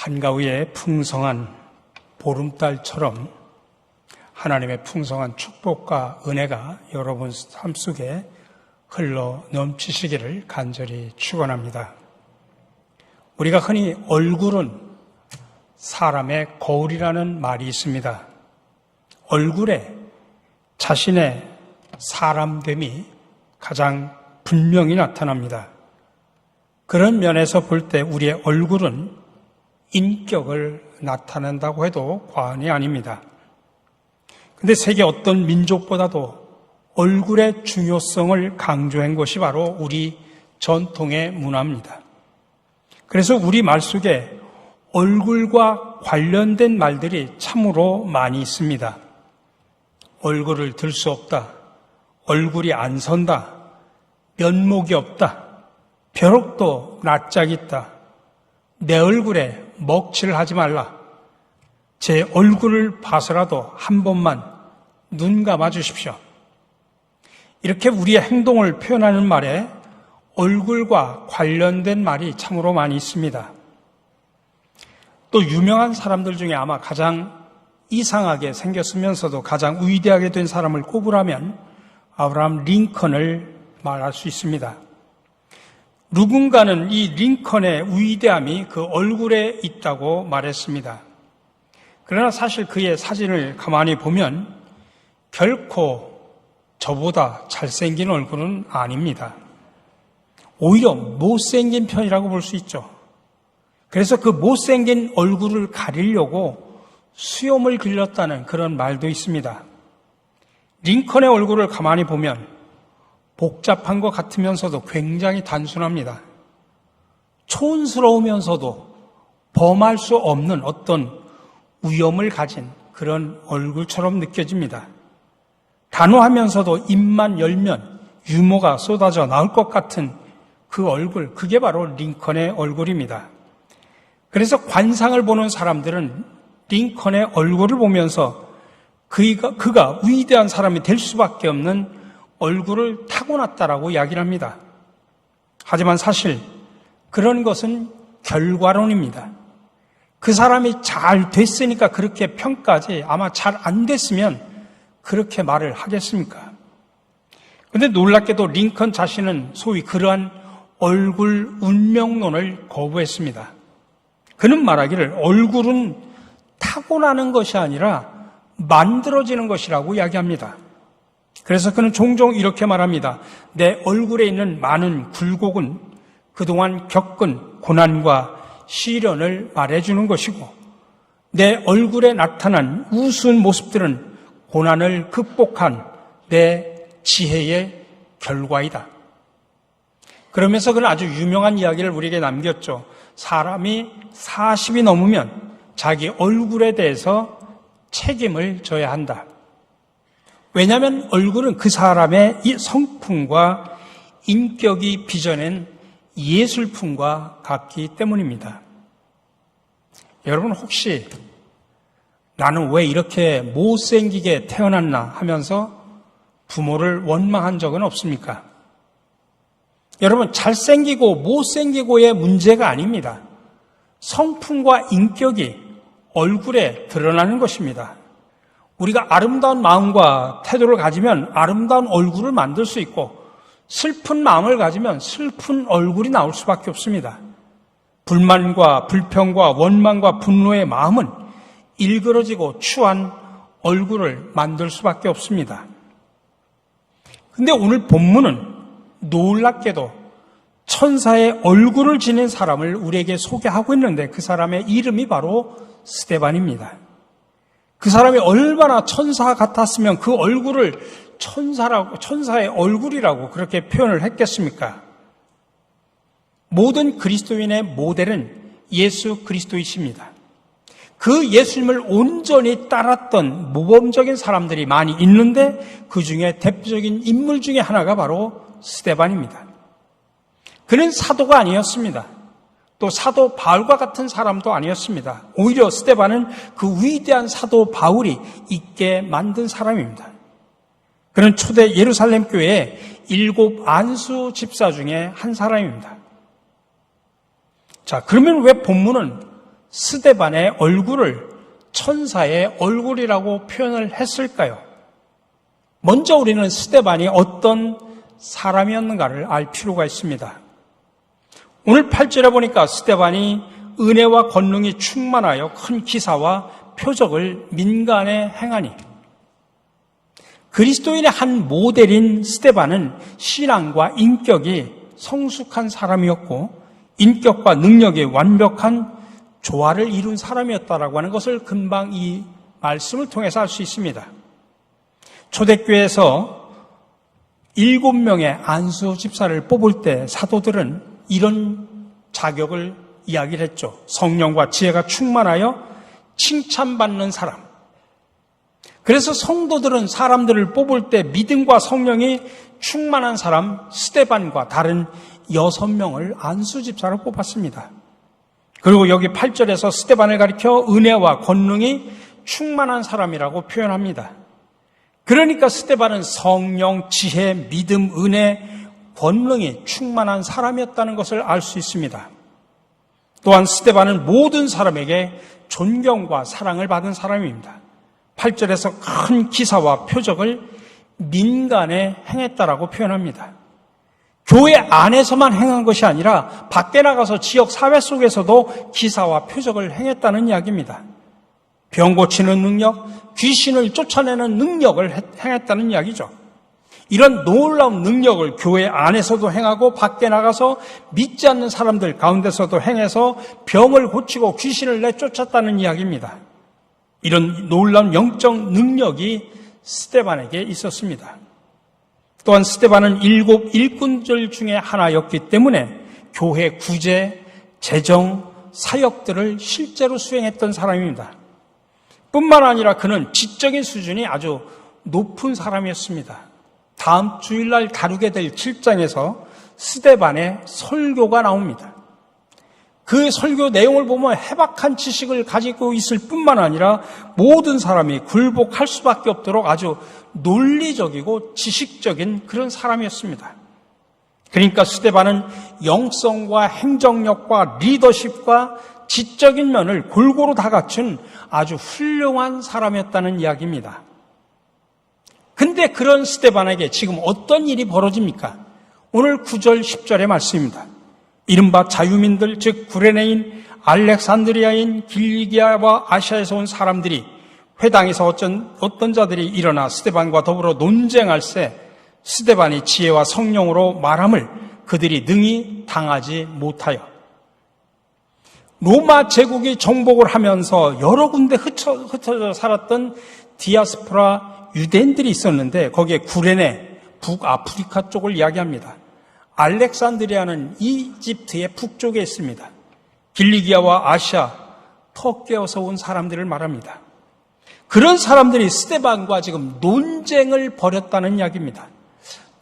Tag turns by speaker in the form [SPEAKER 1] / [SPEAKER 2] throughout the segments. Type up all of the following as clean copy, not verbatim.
[SPEAKER 1] 한가위의 풍성한 보름달처럼 하나님의 풍성한 축복과 은혜가 여러분 삶 속에 흘러 넘치시기를 간절히 축원합니다. 우리가 흔히 얼굴은 사람의 거울이라는 말이 있습니다. 얼굴에 자신의 사람됨이 가장 분명히 나타납니다. 그런 면에서 볼 때 우리의 얼굴은 인격을 나타낸다고 해도 과언이 아닙니다. 근데 세계 어떤 민족보다도 얼굴의 중요성을 강조한 것이 바로 우리 전통의 문화입니다. 그래서 우리 말 속에 얼굴과 관련된 말들이 참으로 많이 있습니다. 얼굴을 들 수 없다. 얼굴이 안 선다. 면목이 없다. 벼룩도 낯짝 있다. 내 얼굴에 먹칠을 하지 말라. 제 얼굴을 봐서라도 한 번만 눈 감아 주십시오. 이렇게 우리의 행동을 표현하는 말에 얼굴과 관련된 말이 참으로 많이 있습니다. 또 유명한 사람들 중에 아마 가장 이상하게 생겼으면서도 가장 위대하게 된 사람을 꼽으라면 아브라함 링컨을 말할 수 있습니다. 누군가는 이 링컨의 위대함이 그 얼굴에 있다고 말했습니다. 그러나 사실 그의 사진을 가만히 보면 결코 저보다 잘생긴 얼굴은 아닙니다. 오히려 못생긴 편이라고 볼 수 있죠. 그래서 그 못생긴 얼굴을 가리려고 수염을 길렀다는 그런 말도 있습니다. 링컨의 얼굴을 가만히 보면 복잡한 것 같으면서도 굉장히 단순합니다. 촌스러우면서도 범할 수 없는 어떤 위엄을 가진 그런 얼굴처럼 느껴집니다. 단호하면서도 입만 열면 유머가 쏟아져 나올 것 같은 그 얼굴, 그게 바로 링컨의 얼굴입니다. 그래서 관상을 보는 사람들은 링컨의 얼굴을 보면서 그가 위대한 사람이 될 수밖에 없는 얼굴을 타고났다라고 이야기를 합니다. 하지만 사실 그런 것은 결과론입니다. 그 사람이 잘 됐으니까 그렇게 평가하지 아마 잘 안 됐으면 그렇게 말을 하겠습니까? 그런데 놀랍게도 링컨 자신은 소위 그러한 얼굴 운명론을 거부했습니다. 그는 말하기를 얼굴은 타고나는 것이 아니라 만들어지는 것이라고 이야기합니다. 그래서 그는 종종 이렇게 말합니다. 내 얼굴에 있는 많은 굴곡은 그동안 겪은 고난과 시련을 말해주는 것이고 내 얼굴에 나타난 우스운 모습들은 고난을 극복한 내 지혜의 결과이다. 그러면서 그는 아주 유명한 이야기를 우리에게 남겼죠. 사람이 40이 넘으면 자기 얼굴에 대해서 책임을 져야 한다. 왜냐하면 얼굴은 그 사람의 이 성품과 인격이 빚어낸 예술품과 같기 때문입니다. 여러분 혹시 나는 왜 이렇게 못생기게 태어났나 하면서 부모를 원망한 적은 없습니까? 여러분 잘생기고 못생기고의 문제가 아닙니다. 성품과 인격이 얼굴에 드러나는 것입니다. 우리가 아름다운 마음과 태도를 가지면 아름다운 얼굴을 만들 수 있고 슬픈 마음을 가지면 슬픈 얼굴이 나올 수밖에 없습니다. 불만과 불평과 원망과 분노의 마음은 일그러지고 추한 얼굴을 만들 수밖에 없습니다. 근데 오늘 본문은 놀랍게도 천사의 얼굴을 지닌 사람을 우리에게 소개하고 있는데 그 사람의 이름이 바로 스데반입니다. 그 사람이 얼마나 천사 같았으면 그 얼굴을 천사의 얼굴이라고 그렇게 표현을 했겠습니까? 모든 그리스도인의 모델은 예수 그리스도이십니다. 그 예수님을 온전히 따랐던 모범적인 사람들이 많이 있는데 그 중에 대표적인 인물 중에 하나가 바로 스데반입니다. 그는 사도가 아니었습니다. 또 사도 바울과 같은 사람도 아니었습니다. 오히려 스데반은 그 위대한 사도 바울이 있게 만든 사람입니다. 그는 초대 예루살렘 교회의 7 안수 집사 중에 한 사람입니다. 자, 그러면 왜 본문은 스데반의 얼굴을 천사의 얼굴이라고 표현을 했을까요? 먼저 우리는 스데반이 어떤 사람이었는가를 알 필요가 있습니다. 오늘 8절에 보니까 스데반이 은혜와 권능이 충만하여 큰 기사와 표적을 민간에 행하니, 그리스도인의 한 모델인 스데반은 신앙과 인격이 성숙한 사람이었고 인격과 능력이 완벽한 조화를 이룬 사람이었다라고 하는 것을 금방 이 말씀을 통해서 알 수 있습니다. 초대교회에서 7명의 안수 집사를 뽑을 때 사도들은 이런 자격을 이야기를 했죠. 성령과 지혜가 충만하여 칭찬받는 사람. 그래서 성도들은 사람들을 뽑을 때 믿음과 성령이 충만한 사람 스데반과 다른 6명을 안수 집사로 뽑았습니다. 그리고 여기 8절에서 스데반을 가리켜 은혜와 권능이 충만한 사람이라고 표현합니다. 그러니까 스데반은 성령, 지혜, 믿음, 은혜, 권능이 충만한 사람이었다는 것을 알 수 있습니다. 또한 스데반은 모든 사람에게 존경과 사랑을 받은 사람입니다. 8절에서 큰 기사와 표적을 민간에 행했다라고 표현합니다. 교회 안에서만 행한 것이 아니라 밖에 나가서 지역 사회 속에서도 기사와 표적을 행했다는 이야기입니다. 병 고치는 능력, 귀신을 쫓아내는 능력을 행했다는 이야기죠. 이런 놀라운 능력을 교회 안에서도 행하고 밖에 나가서 믿지 않는 사람들 가운데서도 행해서 병을 고치고 귀신을 내쫓았다는 이야기입니다. 이런 놀라운 영적 능력이 스데반에게 있었습니다. 또한 스데반은 7 일꾼들 중에 하나였기 때문에 교회 구제, 재정, 사역들을 실제로 수행했던 사람입니다. 뿐만 아니라 그는 지적인 수준이 아주 높은 사람이었습니다. 다음 주일날 다루게 될 7장에서 스데반의 설교가 나옵니다. 그 설교 내용을 보면 해박한 지식을 가지고 있을 뿐만 아니라 모든 사람이 굴복할 수밖에 없도록 아주 논리적이고 지식적인 그런 사람이었습니다. 그러니까 스데반은 영성과 행정력과 리더십과 지적인 면을 골고루 다 갖춘 아주 훌륭한 사람이었다는 이야기입니다. 근데 그런 스데반에게 지금 어떤 일이 벌어집니까? 오늘 9절, 10절의 말씀입니다. 이른바 자유민들, 즉 구레네인, 알렉산드리아인, 길리기아와 아시아에서 온 사람들이 회당에서 어떤 자들이 일어나 스데반과 더불어 논쟁할세 스데반이 지혜와 성령으로 말함을 그들이 능히 당하지 못하여. 로마 제국이 정복을 하면서 여러 군데 흩어져 살았던 디아스포라 유대인들이 있었는데 거기에 구레네, 북아프리카 쪽을 이야기합니다. 알렉산드리아는 이집트의 북쪽에 있습니다. 길리기아와 아시아, 터키에서 온 사람들을 말합니다. 그런 사람들이 스데반과 지금 논쟁을 벌였다는 이야기입니다.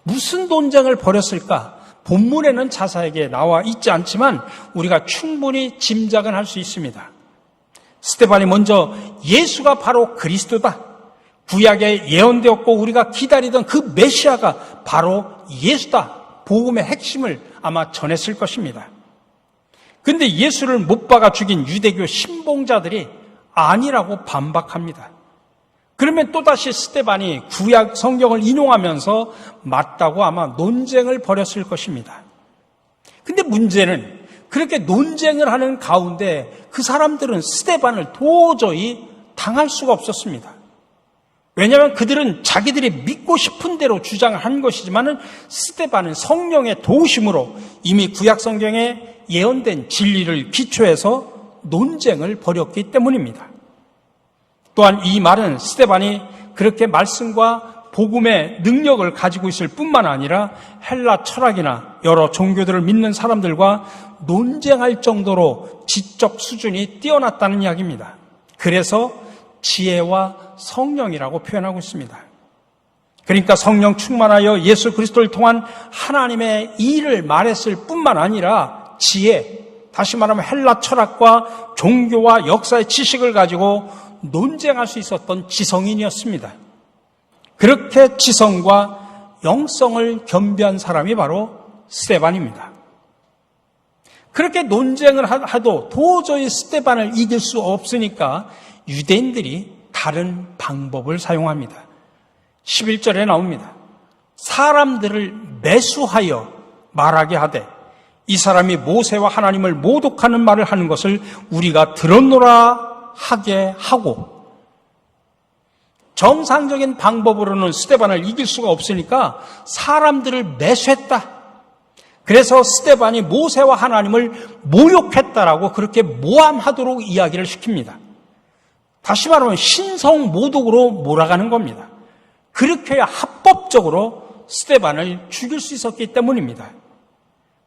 [SPEAKER 1] 무슨 논쟁을 벌였을까? 본문에는 자세하게 나와 있지 않지만 우리가 충분히 짐작은 할 수 있습니다. 스데반이 먼저 예수가 바로 그리스도다, 구약에 예언되었고 우리가 기다리던 그 메시아가 바로 예수다, 복음의 핵심을 아마 전했을 것입니다. 그런데 예수를 못 박아 죽인 유대교 신봉자들이 아니라고 반박합니다. 그러면 또다시 스데반이 구약 성경을 인용하면서 맞다고 아마 논쟁을 벌였을 것입니다. 근데 문제는 그렇게 논쟁을 하는 가운데 그 사람들은 스데반을 도저히 당할 수가 없었습니다. 왜냐하면 그들은 자기들이 믿고 싶은 대로 주장을 한 것이지만 스데반은 성령의 도우심으로 이미 구약 성경에 예언된 진리를 기초해서 논쟁을 벌였기 때문입니다. 또한 이 말은 스데반이 그렇게 말씀과 복음의 능력을 가지고 있을 뿐만 아니라 헬라 철학이나 여러 종교들을 믿는 사람들과 논쟁할 정도로 지적 수준이 뛰어났다는 이야기입니다. 그래서 지혜와 성령이라고 표현하고 있습니다. 그러니까 성령 충만하여 예수 그리스도를 통한 하나님의 일을 말했을 뿐만 아니라 지혜, 다시 말하면 헬라 철학과 종교와 역사의 지식을 가지고 논쟁할 수 있었던 지성인이었습니다. 그렇게 지성과 영성을 겸비한 사람이 바로 스데반입니다. 그렇게 논쟁을 하도 도저히 스데반을 이길 수 없으니까 유대인들이 다른 방법을 사용합니다. 11절에 나옵니다. 사람들을 매수하여 말하게 하되 이 사람이 모세와 하나님을 모독하는 말을 하는 것을 우리가 들었노라 하게 하고, 정상적인 방법으로는 스데반을 이길 수가 없으니까 사람들을 매수했다. 그래서 스데반이 모세와 하나님을 모욕했다라고 그렇게 모함하도록 이야기를 시킵니다. 다시 말하면 신성 모독으로 몰아가는 겁니다. 그렇게 해야 합법적으로 스데반을 죽일 수 있었기 때문입니다.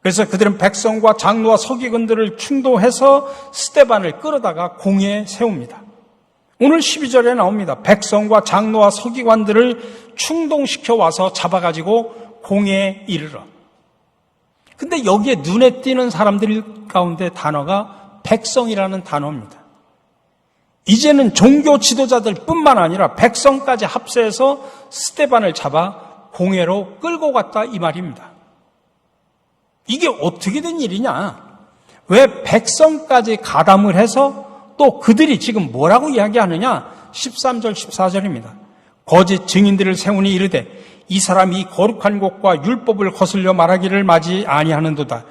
[SPEAKER 1] 그래서 그들은 백성과 장로와 서기관들을 충동해서 스데반을 끌어다가 공회에 세웁니다. 오늘 12절에 나옵니다. 백성과 장로와 서기관들을 충동시켜 와서 잡아가지고 공회에 이르러. 근데 여기에 눈에 띄는 사람들 가운데 단어가 백성이라는 단어입니다. 이제는 종교 지도자들 뿐만 아니라 백성까지 합세해서 스데반을 잡아 공회로 끌고 갔다 이 말입니다. 이게 어떻게 된 일이냐? 왜 백성까지 가담을 해서 또 그들이 지금 뭐라고 이야기하느냐? 13절 14절입니다. 거짓 증인들을 세우니 이르되 이 사람이 거룩한 곳과 율법을 거슬려 말하기를 마지 아니하는도다.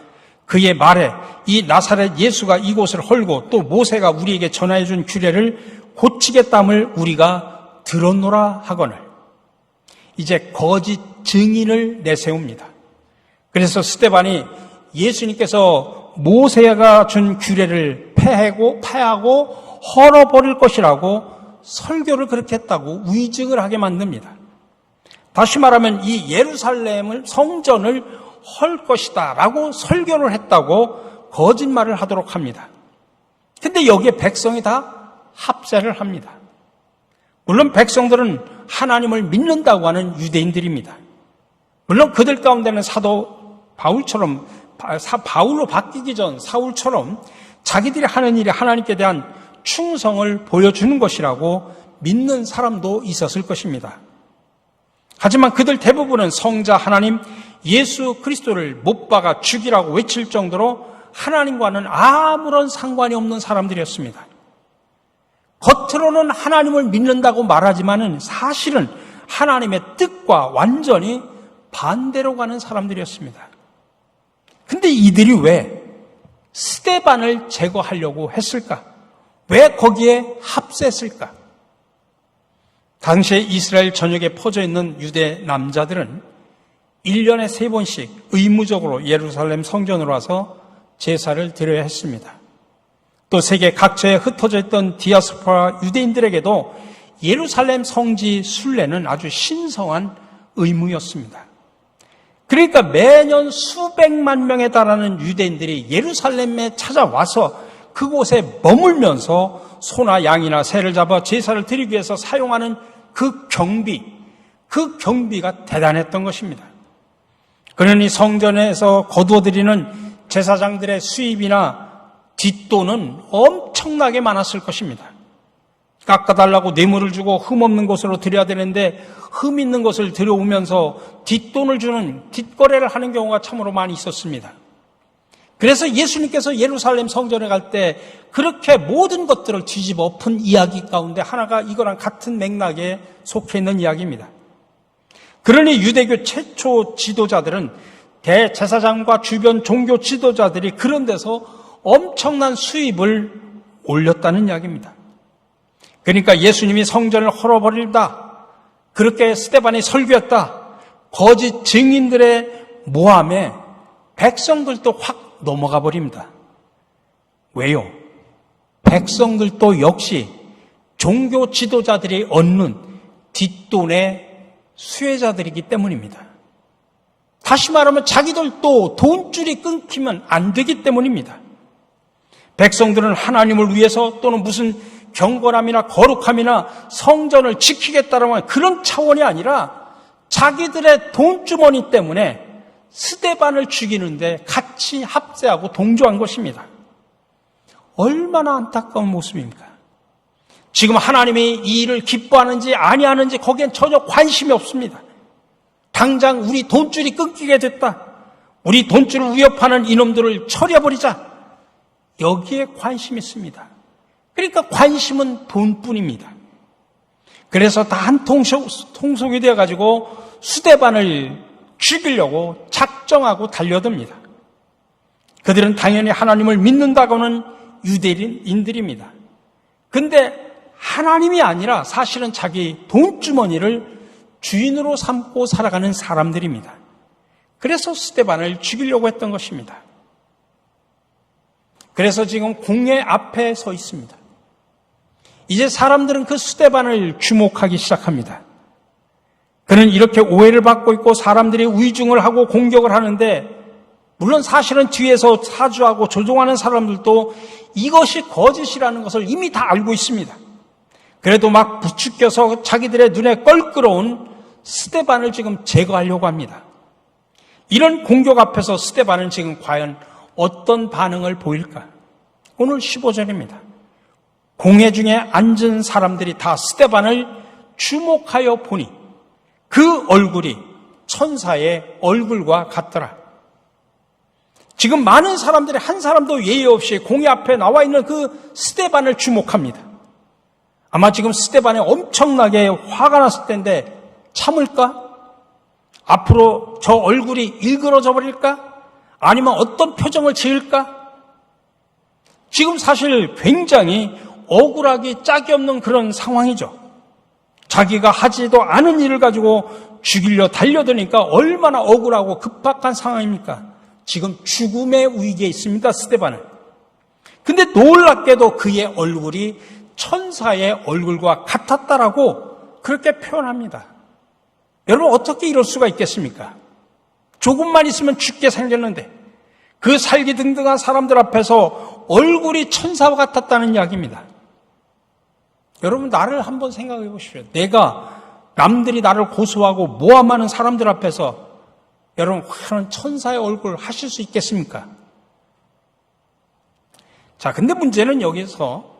[SPEAKER 1] 그의 말에 이 나사렛 예수가 이곳을 헐고 또 모세가 우리에게 전하여 준 규례를 고치겠다함을 우리가 들었노라 하거늘. 이제 거짓 증인을 내세웁니다. 그래서 스데반이 예수님께서 모세가 준 규례를 폐하고 헐어버릴 것이라고 설교를 그렇게 했다고 위증을 하게 만듭니다. 다시 말하면 이 예루살렘을 성전을 헐 것이다 라고 설교를 했다고 거짓말을 하도록 합니다. 근데 여기에 백성이 다 합세를 합니다. 물론 백성들은 하나님을 믿는다고 하는 유대인들입니다. 물론 그들 가운데는 사도 바울처럼, 바울로 바뀌기 전 사울처럼 자기들이 하는 일이 하나님께 대한 충성을 보여주는 것이라고 믿는 사람도 있었을 것입니다. 하지만 그들 대부분은 성자 하나님 예수 그리스도를 못 박아 죽이라고 외칠 정도로 하나님과는 아무런 상관이 없는 사람들이었습니다. 겉으로는 하나님을 믿는다고 말하지만은 사실은 하나님의 뜻과 완전히 반대로 가는 사람들이었습니다. 근데 이들이 왜 스데반을 제거하려고 했을까? 왜 거기에 합세했을까? 당시에 이스라엘 전역에 퍼져 있는 유대 남자들은 1년에 3번씩 의무적으로 예루살렘 성전으로 와서 제사를 드려야 했습니다. 또 세계 각처에 흩어져 있던 디아스포라 유대인들에게도 예루살렘 성지 순례는 아주 신성한 의무였습니다. 그러니까 매년 수백만 명에 달하는 유대인들이 예루살렘에 찾아와서 그곳에 머물면서 소나 양이나 새를 잡아 제사를 드리기 위해서 사용하는 그 경비가 대단했던 것입니다. 그러니 성전에서 거두어드리는 제사장들의 수입이나 뒷돈은 엄청나게 많았을 것입니다. 깎아달라고 뇌물을 주고 흠 없는 곳으로 드려야 되는데 흠 있는 것을 들여오면서 뒷돈을 주는 뒷거래를 하는 경우가 참으로 많이 있었습니다. 그래서 예수님께서 예루살렘 성전에 갈 때 그렇게 모든 것들을 뒤집어 엎은 이야기 가운데 하나가 이거랑 같은 맥락에 속해 있는 이야기입니다. 그러니 유대교 최초 지도자들은 대제사장과 주변 종교 지도자들이 그런 데서 엄청난 수입을 올렸다는 이야기입니다. 그러니까 예수님이 성전을 헐어버린다, 그렇게 스데반이 설교했다, 거짓 증인들의 모함에 백성들도 확 넘어가 버립니다. 왜요? 백성들도 역시 종교 지도자들이 얻는 뒷돈의 수혜자들이기 때문입니다. 다시 말하면 자기들도 돈줄이 끊기면 안 되기 때문입니다. 백성들은 하나님을 위해서 또는 무슨 경건함이나 거룩함이나 성전을 지키겠다는 그런 차원이 아니라 자기들의 돈주머니 때문에 스데반을 죽이는데 같이 합세하고 동조한 것입니다. 얼마나 안타까운 모습입니까? 지금 하나님이 이 일을 기뻐하는지 아니하는지 거기엔 전혀 관심이 없습니다. 당장 우리 돈줄이 끊기게 됐다. 우리 돈줄을 위협하는 이놈들을 처리해버리자. 여기에 관심이 있습니다. 그러니까 관심은 돈뿐입니다. 그래서 다 한 통속이 되어가지고 스데반을 죽이려고 작정하고 달려듭니다. 그들은 당연히 하나님을 믿는다고는 유대인들입니다. 근데 하나님이 아니라 사실은 자기 돈주머니를 주인으로 삼고 살아가는 사람들입니다. 그래서 스데반을 죽이려고 했던 것입니다. 그래서 지금 공회 앞에 서 있습니다. 이제 사람들은 그 스데반을 주목하기 시작합니다. 그는 이렇게 오해를 받고 있고 사람들이 위중을 하고 공격을 하는데, 물론 사실은 뒤에서 사주하고 조종하는 사람들도 이것이 거짓이라는 것을 이미 다 알고 있습니다. 그래도 막 부추겨서 자기들의 눈에 껄끄러운 스데반을 지금 제거하려고 합니다. 이런 공격 앞에서 스데반은 지금 과연 어떤 반응을 보일까? 오늘 15절입니다. 공회 중에 앉은 사람들이 다 스데반을 주목하여 보니 그 얼굴이 천사의 얼굴과 같더라. 지금 많은 사람들이 한 사람도 예의 없이 공회 앞에 나와 있는 그 스데반을 주목합니다. 아마 지금 스데반에 엄청나게 화가 났을 텐데 참을까? 앞으로 저 얼굴이 일그러져 버릴까? 아니면 어떤 표정을 지을까? 지금 사실 굉장히 억울하기 짝이 없는 그런 상황이죠. 자기가 하지도 않은 일을 가지고 죽이려 달려드니까 얼마나 억울하고 급박한 상황입니까? 지금 죽음의 위기에 있습니다, 스데반은. 근데 놀랍게도 그의 얼굴이 천사의 얼굴과 같았다라고 그렇게 표현합니다. 여러분, 어떻게 이럴 수가 있겠습니까? 조금만 있으면 죽게 생겼는데 그 살기등등한 사람들 앞에서 얼굴이 천사와 같았다는 이야기입니다. 여러분, 나를 한번 생각해 보십시오. 내가 남들이 나를 고소하고 모함하는 사람들 앞에서 여러분, 화는 천사의 얼굴 하실 수 있겠습니까? 자, 근데 문제는 여기서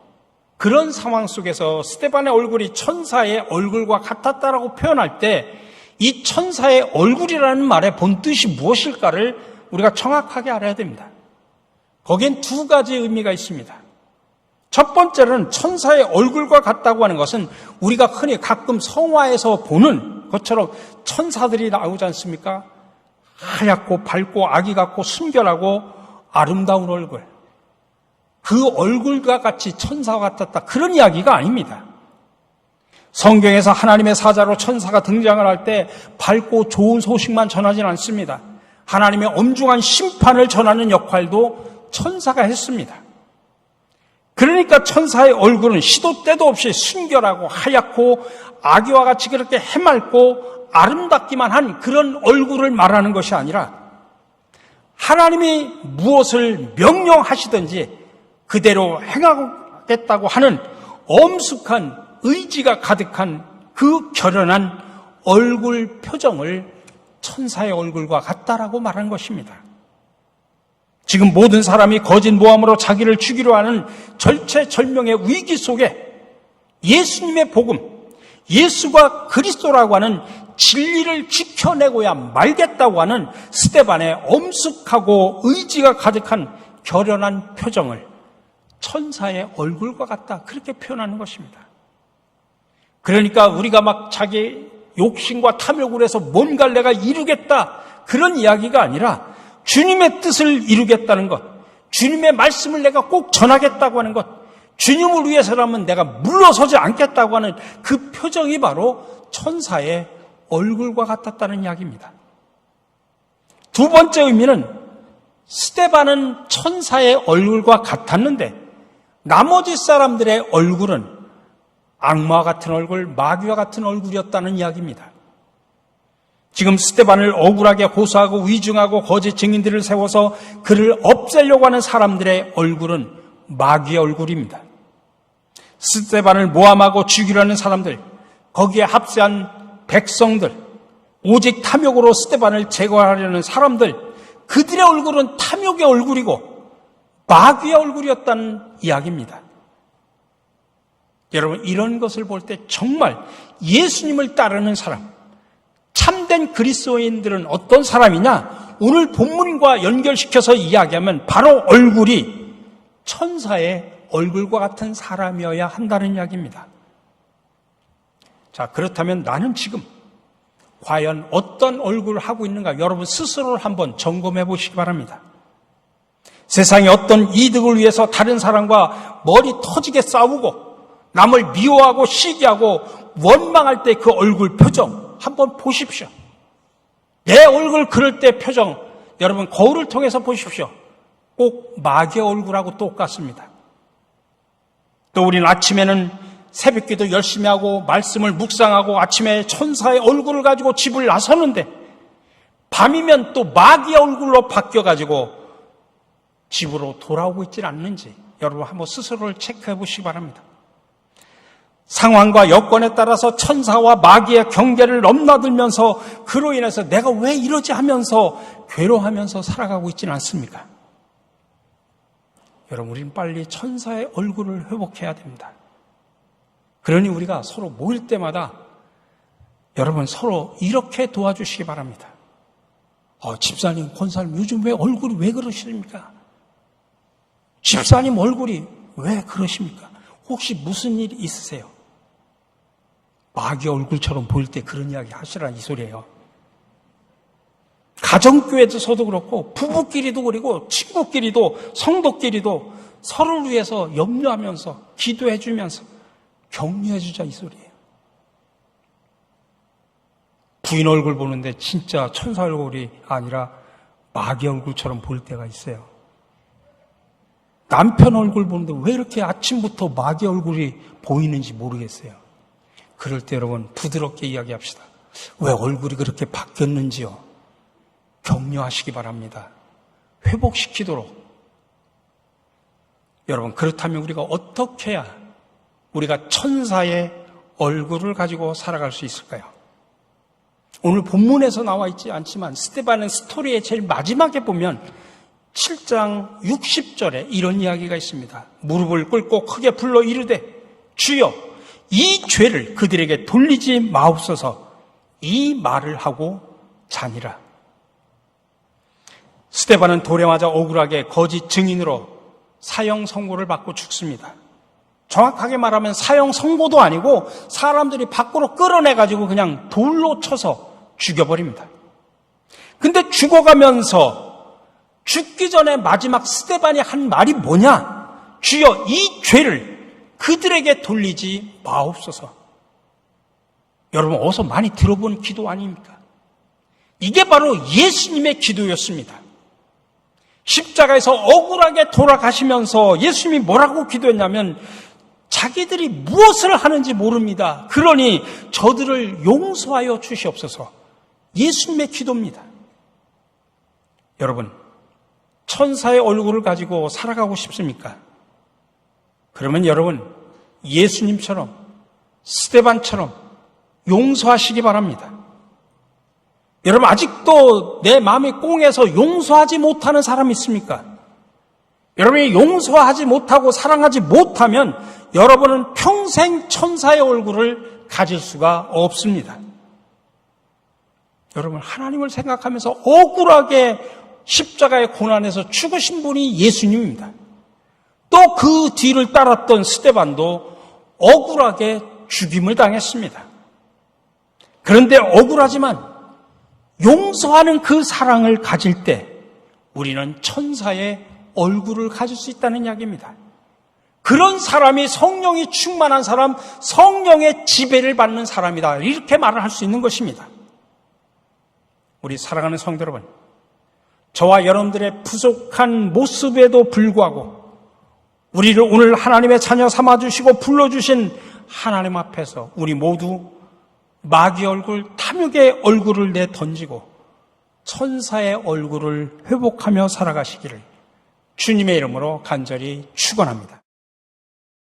[SPEAKER 1] 그런 상황 속에서 스데반의 얼굴이 천사의 얼굴과 같았다라고 표현할 때 이 천사의 얼굴이라는 말의 본뜻이 무엇일까를 우리가 정확하게 알아야 됩니다. 거기엔 두 가지 의미가 있습니다. 첫 번째는 천사의 얼굴과 같다고 하는 것은 우리가 흔히 가끔 성화에서 보는 것처럼 천사들이 나오지 않습니까? 하얗고 밝고 아기 같고 순결하고 아름다운 얼굴. 그 얼굴과 같이 천사와 같았다. 그런 이야기가 아닙니다. 성경에서 하나님의 사자로 천사가 등장을 할 때 밝고 좋은 소식만 전하지는 않습니다. 하나님의 엄중한 심판을 전하는 역할도 천사가 했습니다. 그러니까 천사의 얼굴은 시도 때도 없이 순결하고 하얗고 아기와 같이 그렇게 해맑고 아름답기만 한 그런 얼굴을 말하는 것이 아니라 하나님이 무엇을 명령하시든지 그대로 행하겠다고 하는 엄숙한 의지가 가득한 그 결연한 얼굴 표정을 천사의 얼굴과 같다라고 말한 것입니다. 지금 모든 사람이 거짓 모함으로 자기를 죽이려 하는 절체절명의 위기 속에 예수님의 복음, 예수가 그리스도라고 하는 진리를 지켜내고야 말겠다고 하는 스데반의 엄숙하고 의지가 가득한 결연한 표정을 천사의 얼굴과 같다, 그렇게 표현하는 것입니다. 그러니까 우리가 막 자기 욕심과 탐욕을 해서 뭔가를 내가 이루겠다, 그런 이야기가 아니라 주님의 뜻을 이루겠다는 것, 주님의 말씀을 내가 꼭 전하겠다고 하는 것, 주님을 위해서라면 내가 물러서지 않겠다고 하는 그 표정이 바로 천사의 얼굴과 같았다는 이야기입니다. 두 번째 의미는 스데반은 천사의 얼굴과 같았는데 나머지 사람들의 얼굴은 악마와 같은 얼굴, 마귀와 같은 얼굴이었다는 이야기입니다. 지금 스데반을 억울하게 고소하고 위증하고 거짓 증인들을 세워서 그를 없애려고 하는 사람들의 얼굴은 마귀의 얼굴입니다. 스데반을 모함하고 죽이려 하는 사람들, 거기에 합세한 백성들, 오직 탐욕으로 스데반을 제거하려는 사람들, 그들의 얼굴은 탐욕의 얼굴이고 마귀의 얼굴이었다는 이야기입니다. 여러분, 이런 것을 볼 때 정말 예수님을 따르는 사람, 참된 그리스도인들은 어떤 사람이냐? 오늘 본문과 연결시켜서 이야기하면 바로 얼굴이 천사의 얼굴과 같은 사람이어야 한다는 이야기입니다. 자, 그렇다면 나는 지금 과연 어떤 얼굴을 하고 있는가? 여러분 스스로를 한번 점검해 보시기 바랍니다. 세상에 어떤 이득을 위해서 다른 사람과 머리 터지게 싸우고 남을 미워하고 시기하고 원망할 때 그 얼굴 표정 한번 보십시오. 내 얼굴 그럴 때 표정 여러분 거울을 통해서 보십시오. 꼭 마귀의 얼굴하고 똑같습니다. 또 우리는 아침에는 새벽기도 열심히 하고 말씀을 묵상하고 아침에 천사의 얼굴을 가지고 집을 나서는데 밤이면 또 마귀의 얼굴로 바뀌어가지고 집으로 돌아오고 있질 않는지 여러분 한번 스스로를 체크해 보시기 바랍니다. 상황과 여건에 따라서 천사와 마귀의 경계를 넘나들면서 그로 인해서 내가 왜 이러지 하면서 괴로워하면서 살아가고 있지는 않습니까? 여러분 우리는 빨리 천사의 얼굴을 회복해야 됩니다. 그러니 우리가 서로 모일 때마다 여러분 서로 이렇게 도와주시기 바랍니다. 집사님, 권사님 요즘 왜 얼굴이 왜 그러십니까? 집사님 얼굴이 왜 그러십니까? 혹시 무슨 일이 있으세요? 마귀 얼굴처럼 보일 때 그런 이야기 하시라는 이 소리예요. 가정교회에서도 그렇고 부부끼리도 그리고 친구끼리도 성도끼리도 서로를 위해서 염려하면서 기도해 주면서 격려해 주자 이 소리예요. 부인 얼굴 보는데 진짜 천사 얼굴이 아니라 마귀 얼굴처럼 보일 때가 있어요. 남편 얼굴 보는데 왜 이렇게 아침부터 마귀 얼굴이 보이는지 모르겠어요. 그럴 때 여러분 부드럽게 이야기합시다. 왜 얼굴이 그렇게 바뀌었는지요. 격려하시기 바랍니다. 회복시키도록. 여러분 그렇다면 우리가 어떻게 해야 우리가 천사의 얼굴을 가지고 살아갈 수 있을까요? 오늘 본문에서 나와 있지 않지만 스데반의 스토리의 제일 마지막에 보면 7장 60절에 이런 이야기가 있습니다. 무릎을 꿇고 크게 불러 이르되 주여 이 죄를 그들에게 돌리지 마옵소서 이 말을 하고 자니라. 스데반은 돌에 맞아 억울하게 거짓 증인으로 사형 선고를 받고 죽습니다. 정확하게 말하면 사형 선고도 아니고 사람들이 밖으로 끌어내가지고 그냥 돌로 쳐서 죽여버립니다. 근데 죽어가면서 죽기 전에 마지막 스데반이 한 말이 뭐냐? 주여 이 죄를 그들에게 돌리지 마옵소서. 여러분 어서 많이 들어본 기도 아닙니까? 이게 바로 예수님의 기도였습니다. 십자가에서 억울하게 돌아가시면서 예수님이 뭐라고 기도했냐면 자기들이 무엇을 하는지 모릅니다. 그러니 저들을 용서하여 주시옵소서. 예수님의 기도입니다. 여러분 천사의 얼굴을 가지고 살아가고 싶습니까? 그러면 여러분 예수님처럼 스데반처럼 용서하시기 바랍니다. 여러분 아직도 내 마음이 꽁해서 용서하지 못하는 사람이 있습니까? 여러분이 용서하지 못하고 사랑하지 못하면 여러분은 평생 천사의 얼굴을 가질 수가 없습니다. 여러분 하나님을 생각하면서 억울하게 십자가의 고난에서 죽으신 분이 예수님입니다. 또 그 뒤를 따랐던 스데반도 억울하게 죽임을 당했습니다. 그런데 억울하지만 용서하는 그 사랑을 가질 때 우리는 천사의 얼굴을 가질 수 있다는 이야기입니다. 그런 사람이 성령이 충만한 사람, 성령의 지배를 받는 사람이다. 이렇게 말을 할 수 있는 것입니다. 우리 사랑하는 성도 여러분, 저와 여러분들의 부족한 모습에도 불구하고 우리를 오늘 하나님의 자녀 삼아주시고 불러주신 하나님 앞에서 우리 모두 마귀 얼굴, 탐욕의 얼굴을 내던지고 천사의 얼굴을 회복하며 살아가시기를 주님의 이름으로 간절히 축원합니다.